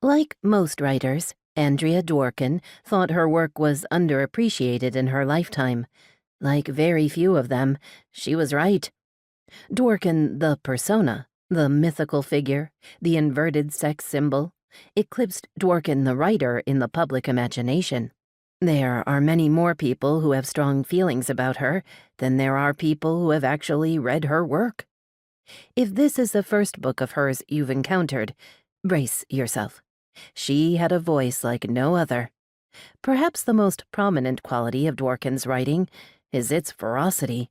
Like most writers, Andrea Dworkin thought her work was underappreciated in her lifetime. Like very few of them, she was right. Dworkin, the persona, the mythical figure, the inverted sex symbol, eclipsed Dworkin the writer in the public imagination. There are many more people who have strong feelings about her than there are people who have actually read her work. If this is the first book of hers you've encountered, brace yourself. She had a voice like no other. Perhaps the most prominent quality of Dworkin's writing is its ferocity,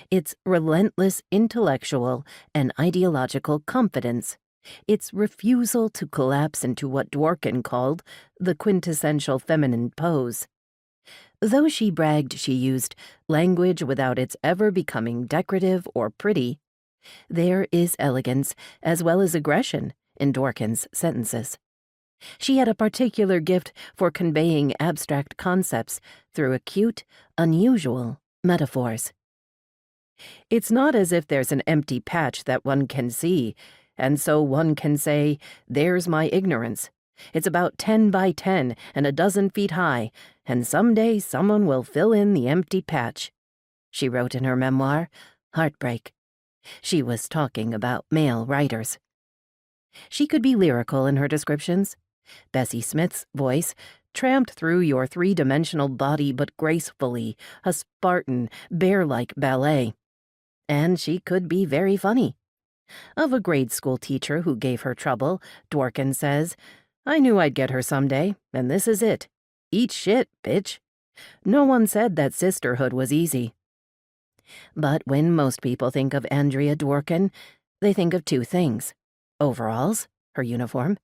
its relentless intellectual and ideological confidence, its refusal to collapse into what Dworkin called the quintessential feminine pose. Though she bragged she used language without its ever becoming decorative or pretty, there is elegance as well as aggression in Dworkin's sentences. She had a particular gift for conveying abstract concepts through acute, unusual metaphors. It's not as if there's an empty patch that one can see, and so one can say, "There's my ignorance. It's about 10 by 10 and a dozen feet high, and someday someone will fill in the empty patch," she wrote in her memoir, Heartbreak. She was talking about male writers. She could be lyrical in her descriptions. Bessie Smith's voice tramped through your three-dimensional body but gracefully, a Spartan, bear-like ballet. And she could be very funny. Of a grade school teacher who gave her trouble, Dworkin says, "I knew I'd get her someday, and this is it. Eat shit, bitch. No one said that sisterhood was easy." But when most people think of Andrea Dworkin, they think of two things: overalls, her uniform,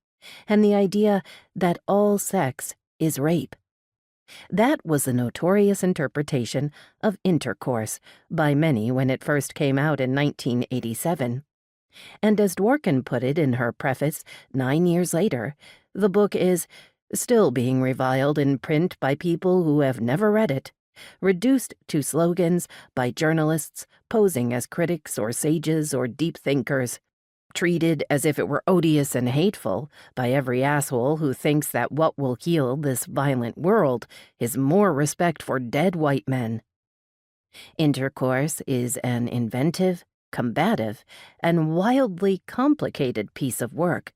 and the idea that all sex is rape. That was the notorious interpretation of Intercourse by many when it first came out in 1987. And as Dworkin put it in her preface 9 years later, the book is still being reviled in print by people who have never read it, reduced to slogans by journalists posing as critics or sages or deep thinkers, treated as if it were odious and hateful by every asshole who thinks that what will heal this violent world is more respect for dead white men. Intercourse is an inventive, combative, and wildly complicated piece of work,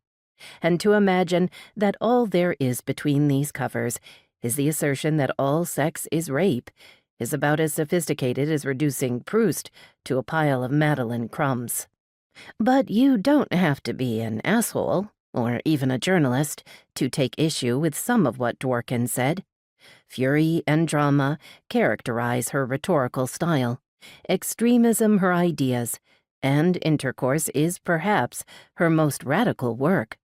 and to imagine that all there is between these covers is the assertion that all sex is rape is about as sophisticated as reducing Proust to a pile of Madeleine crumbs. But you don't have to be an asshole, or even a journalist, to take issue with some of what Dworkin said. Fury and drama characterize her rhetorical style, extremism her ideas, and Intercourse is perhaps her most radical work.